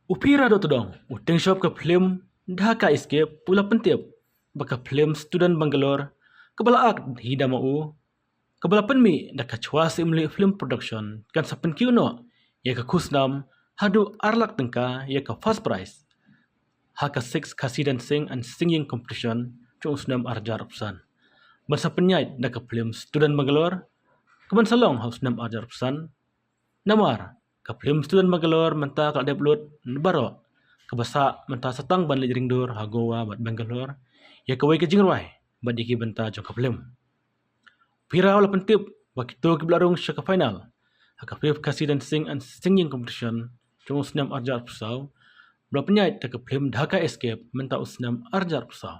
Upira do tudong, uteng shop ke Phlim Dhaka escape pula pentip baka Phlim student Bangalore kebalaak hida mau kebala penmi dak kacwa simli film production kan sapen kiuno ya ka kusnam hadu arlak tengka ya ka first prize haka 6 kasi dancing and singing competition chung usnam arjar opsan ban sapen nyai dak ka Phlim student Bangalore keban salong haus nam arjar opsan namar ka Phlim student Bangalore menta ka deblut baro kebasa menta satang ban ringdur hagowa bat Bangalore ya kawai ke Rwai bat diki benta jong ka Phlim Pira wala pentip waktu kebelarung syaka final haka fifth kasi dancing and singing competition chung usnam arjar pusau bela penyait tak Phlim Dhaka escape menta usnam arjar pusau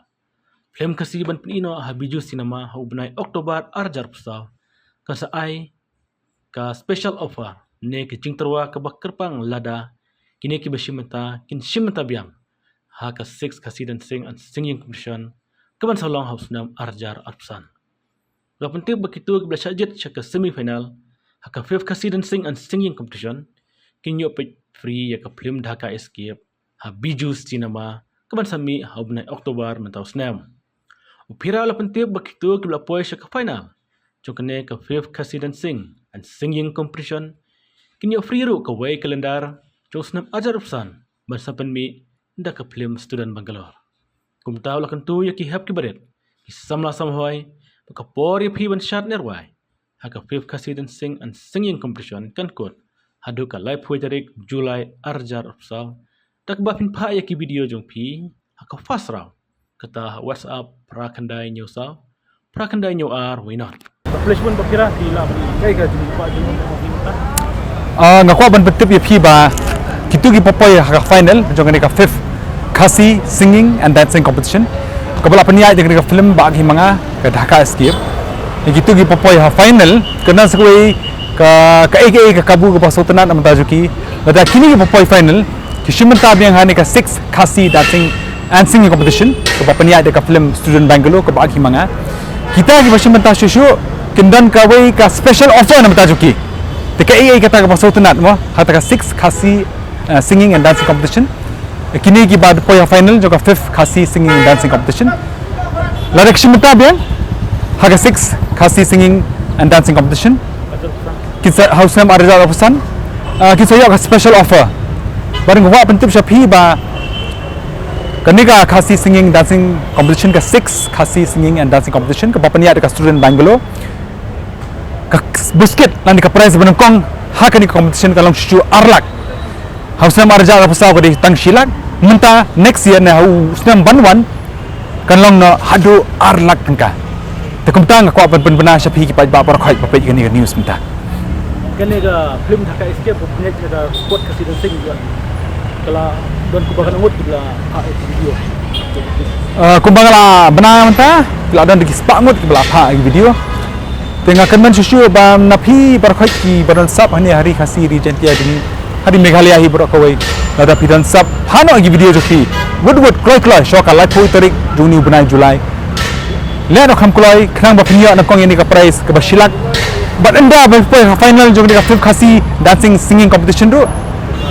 Phlim kasi ban penino habiju sinema hubnai Oktober arjar pusau kan saai ka special offer ne ke jingterwa ke bakerpang lada kini ke besimenta kin simenta biang haka 6 kasi dancing and singing competition keban salong hausnam arjar arpsan Gak penting begitu bila syajit ke semi-final haka fifth kasi dancing and singing competition kinyo pet free ya ke Phlim Dhaka escape ha biju cinema keban sami ha bunai Oktober mentau snam upira la penting begitu bila poy ke final jongkene ke fifth kasi dancing and singing competition kinyo free ru ke way kalendar jong snam ajar upsan ban sapen mi nda ke Phlim student Bangalore kumtaw la kentu ya ki hap ki baret ki samla samhoy Kapori P1 Shad Rwai haka fifth kasi dancing and singing competition kan kot hadu ka live poetry July arjar opsal tak bapin pa ya ki video jong pi haka fast raw kata WhatsApp prakandai nyosa prakandai nyo ar why not placement bakira tila kai ka jumpa jumpa ngako ban betip ya pi ba kitu gi popoy haka final jong ka fifth kasi singing and dancing competition kabala peniai dengan film bagi manga ke Dhaka escape gitu gi popoy ha final kena sekui ka aka ka kabu ke pasotanat amta juki lada kini gi popoy final kisimenta biang hani ka 6 kasi dancing and singing competition ke peniai de ka film student Bangalore ke bagi manga kita gi pasimenta shushu kendan ka wei ka special offer amta juki te ka aka kata ka pasotanat mo hata ka 6 kasi singing and dancing competition kini gi bad poy final joka fifth kasi singing and dancing competition ladak simenta biang haga 6 kasi singing and dancing competition kita house nam arja opsan kita yo special offer bareng wa pentip shapi ba kaniga kasi singing dancing competition ka 6 kasi singing and dancing competition ka papania de ka student Bangalore ka busket lan ka prize benengkong ha kani competition kalong shu arlak house nam arja opsa ko di tang shilak menta next year na usnam banwan kanlong no hadu arlak tengka tekumtang ko apa benar syapi ki ba khoi ba pe ni news menta kene ga Phlim Dhaka escape punya ada quote kasi dancing juga kala don ku bakan ngut bila video kumbangala benar menta bila don di spa ngut bila pa video tengah kemen susu ba napi bar khoi ki baron sap hani hari kasi regentia dini hari Meghalaya hi bro kawai ada pidan sab hano agi video joki wood kloi shoka live poetry juni bunai Julai leno kham kloi khnang ba phnia na kong ini ka prize ka basilak but enda ba final jong ka fifth kasi dancing singing competition do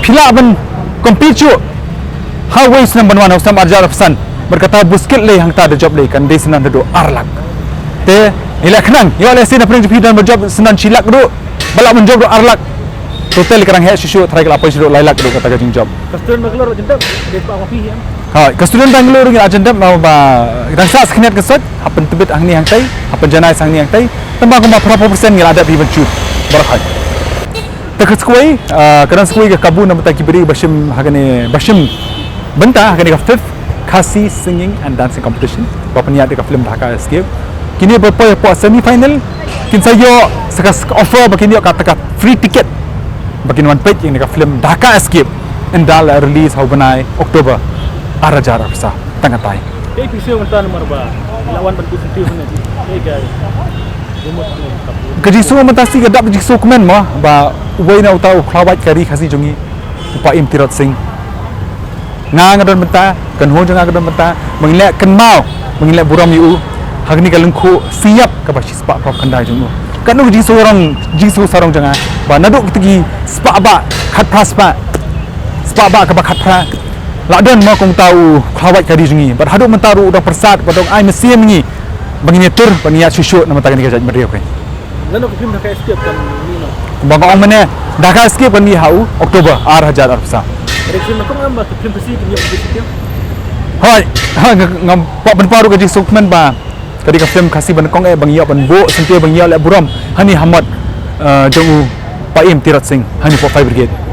phila ban compete chu how ways number 1 usam arjar opsan berkata busket le hangta de job le kan de sinan do arlak te ila khnang yo le sin apring pidan job sinan silak do balak men job do arlak total kerang he susu try ke apa susu lailak do kata gajing job student Bangalore jendap de pa kopi ya ha student Bangalore ngi ajendap mau ba rasa sknet kesot hapen tebet angni hang tai hapen janai sangni hang tai tembang ko ma berapa persen ngi ada bi bencut barakat tekat skui kadang skui ke kabu na mata kibri bashim hagane bashim benta hagane ka fifth kasi singing and dancing competition bapania de ka Phlim Dhaka escape kini berpoy po semi final kin sayo sakas offer bakini kata free ticket bagi one page yang dekat Phlim Dhaka escape endal release haubanai Oktober arajar afsa tangatai episode menta nomor ba lawan bantu sentiu ni guys gaji so mentasi gadap gaji so komen mo ba ubaina utau klawat kari khasi jongi upa imtirat sing ngadon menta kan ho jonga gadon menta menglek kan mau menglek buram yu hagni kalengku siap ka basis pak prop kandai jongo kanu jisu sarong jangan ba naduk tegi spa ba khat pras pa sebab ba ka bakat pra ladon ma kong tahu khawat kadi jungi bar hadu mentaru udah persat badong ai mesim ni bangini tur bangnya susu nama tangan ka jaj meriok kan Lalu ke film Dhaka Escape kan ni no. bang ong mane Dhaka Escape kan ni hau Oktober 6000 arsa Reaction aku ngamba ke film pesi punya video. hai ngam pak benparu ka jisukmen ba kadi ka film kasih ban kong bang ya ban bo sentia bang ya le buram hani hamad jongu paim tirat sing hani 45 brigade